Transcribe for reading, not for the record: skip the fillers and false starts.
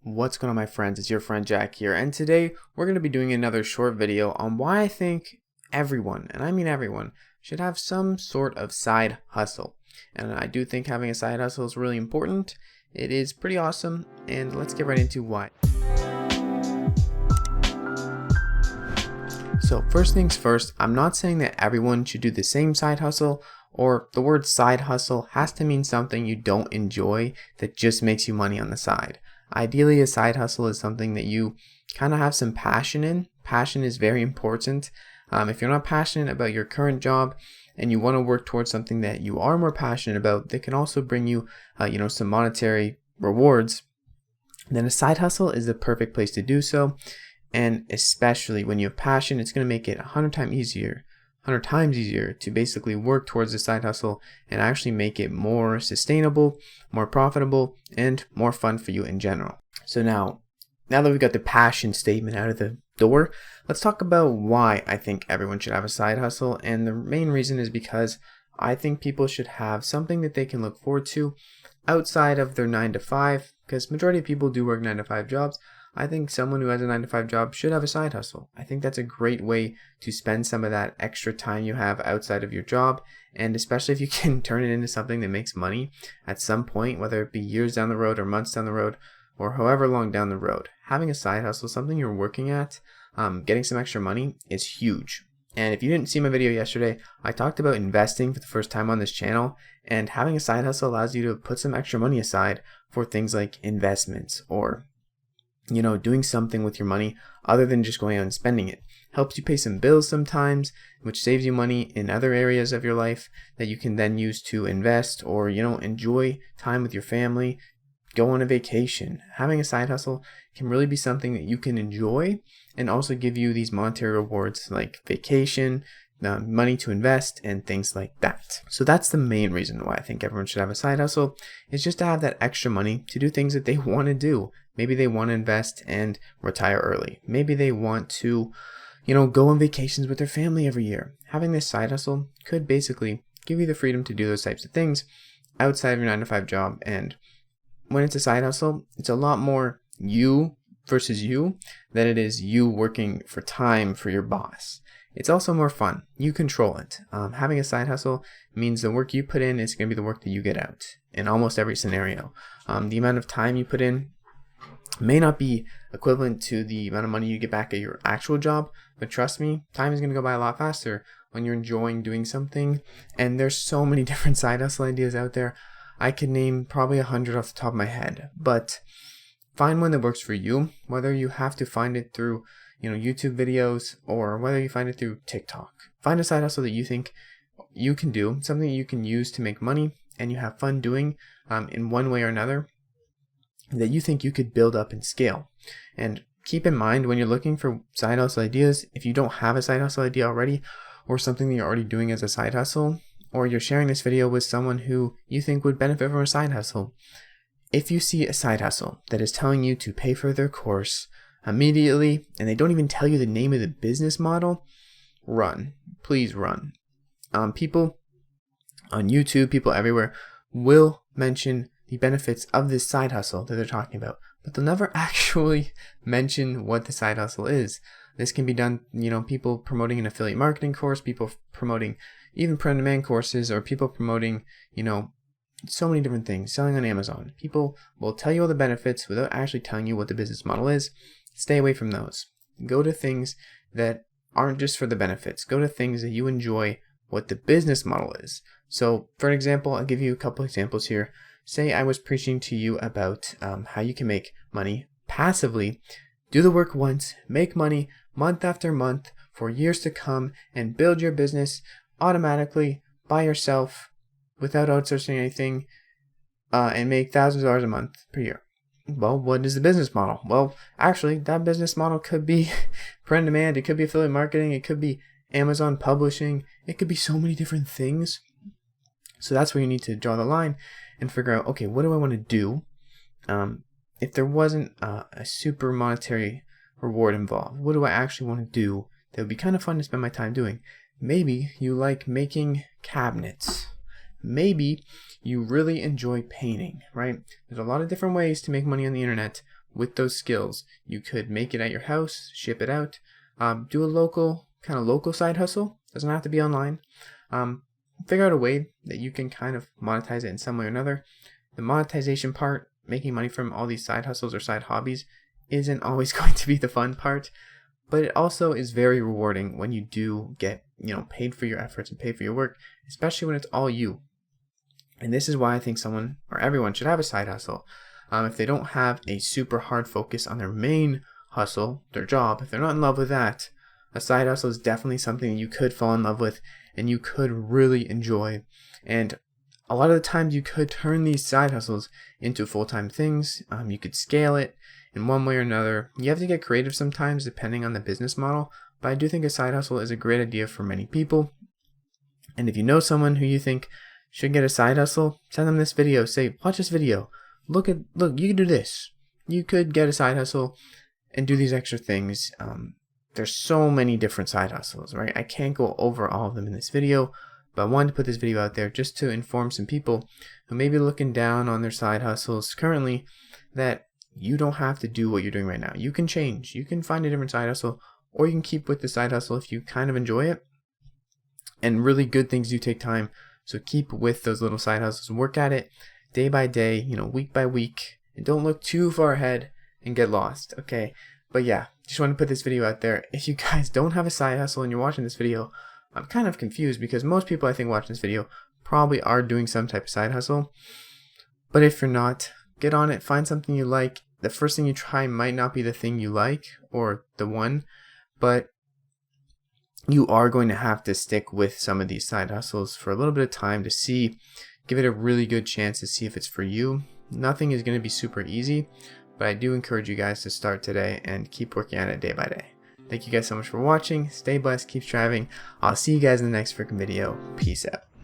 What's going on, my friends? It's your friend Jack here, and today we're going to be doing another short video on why I think everyone, and I mean everyone, should have some sort of side hustle. And I do think having a side hustle is really important. It is pretty awesome, and let's get right into why. So first things first, I'm not saying that everyone should do the same side hustle, or the word side hustle has to mean something you don't enjoy that just makes you money on the side. Ideally, a side hustle is something that you kind of have some passion in. Passion is very important. If you're not passionate about your current job and you want to work towards something that you are more passionate about that can also bring you, some monetary rewards, then a side hustle is the perfect place to do so. And especially when you have passion, it's going to make it 100 times easier to basically work towards the side hustle and actually make it more sustainable, more profitable, and more fun for you in general. So now that we've got the passion statement out of the door, let's talk about why I think everyone should have a side hustle. And the main reason is because I think people should have something that they can look forward to outside of their 9 to 5, because majority of people do work 9 to 5 jobs. I think someone who has a 9 to 5 job should have a side hustle. I think that's a great way to spend some of that extra time you have outside of your job, and especially if you can turn it into something that makes money at some point, whether it be years down the road or months down the road or however long down the road. Having a side hustle, something you're working at, getting some extra money is huge. And if you didn't see my video yesterday, I talked about investing for the first time on this channel, and having a side hustle allows you to put some extra money aside for things like investments or doing something with your money other than just going out and spending it. Helps you pay some bills sometimes, which saves you money in other areas of your life that you can then use to invest or, enjoy time with your family, go on a vacation. Having a side hustle can really be something that you can enjoy and also give you these monetary rewards like vacation, money to invest, and things like that. So that's the main reason why I think everyone should have a side hustle, is just to have that extra money to do things that they want to do. Maybe they want to invest and retire early. Maybe they want to, go on vacations with their family every year. Having this side hustle could basically give you the freedom to do those types of things outside of your 9 to 5 job. And when it's a side hustle, it's a lot more you versus you than it is you working for time for your boss. It's also more fun. You control it. Having a side hustle means the work you put in is going to be the work that you get out in almost every scenario. The amount of time you put in may not be equivalent to the amount of money you get back at your actual job, but trust me, time is going to go by a lot faster when you're enjoying doing something. And there's so many different side hustle ideas out there. I could name probably 100 off the top of my head, but find one that works for you, whether you have to find it through YouTube videos or whether you find it through TikTok. Find a side hustle that you think you can do, something that you can use to make money and you have fun doing in one way or another, that you think you could build up and scale. And keep in mind, when you're looking for side hustle ideas, if you don't have a side hustle idea already or something that you're already doing as a side hustle, or you're sharing this video with someone who you think would benefit from a side hustle, if you see a side hustle that is telling you to pay for their course immediately and they don't even tell you the name of the business model, run. Please run. People on YouTube, people everywhere will mention the benefits of this side hustle that they're talking about, but they'll never actually mention what the side hustle is. This can be done, people promoting an affiliate marketing course, people promoting even print-on-demand courses, or people promoting, so many different things, selling on Amazon. People will tell you all the benefits without actually telling you what the business model is. Stay away from those. Go to things that aren't just for the benefits. Go to things that you enjoy what the business model is. So for an example, I'll give you a couple examples here. Say I was preaching to you about how you can make money passively, do the work once, make money month after month for years to come, and build your business automatically by yourself without outsourcing anything, and make thousands of dollars a month per year. Well, what is the business model? Well, actually, that business model could be print on demand, it could be affiliate marketing, it could be Amazon publishing, it could be so many different things. So that's where you need to draw the line and figure out, okay, what do I want to do? If there wasn't a super monetary reward involved, what do I actually want to do that would be kind of fun to spend my time doing? Maybe you like making cabinets. Maybe you really enjoy painting, right? There's a lot of different ways to make money on the internet. with those skills, you could make it at your house, ship it out, do a local side hustle. Doesn't have to be online. Figure out a way that you can kind of monetize it in some way or another. The monetization part, making money from all these side hustles or side hobbies, isn't always going to be the fun part, but it also is very rewarding when you do get, paid for your efforts and paid for your work, especially when it's all you. And this is why I think someone or everyone should have a side hustle. If they don't have a super hard focus on their main hustle, their job, if they're not in love with that, a side hustle is definitely something you could fall in love with and you could really enjoy. And a lot of the times you could turn these side hustles into full-time things. You could scale it in one way or another. You have to get creative sometimes depending on the business model, but I do think a side hustle is a great idea for many people. And if you know someone who you think should get a side hustle, send them this video. Say, watch this video. Look, you can do this. You could get a side hustle and do these extra things. There's so many different side hustles, right? I can't go over all of them in this video, but I wanted to put this video out there just to inform some people who may be looking down on their side hustles currently, that you don't have to do what you're doing right now. You can change. You can find a different side hustle, or you can keep with the side hustle if you kind of enjoy it. And really good things do take time, so keep with those little side hustles. Work at it day by day, week by week, and don't look too far ahead and get lost, okay? But yeah, just want to put this video out there. If you guys don't have a side hustle and you're watching this video, I'm kind of confused because most people I think watching this video probably are doing some type of side hustle. But if you're not, get on it, find something you like. The first thing you try might not be the thing you like or the one, but you are going to have to stick with some of these side hustles for a little bit of time to see, give it a really good chance to see if it's for you. Nothing is going to be super easy, but I do encourage you guys to start today and keep working at it day by day. Thank you guys so much for watching. Stay blessed, keep striving. I'll see you guys in the next freaking video. Peace out.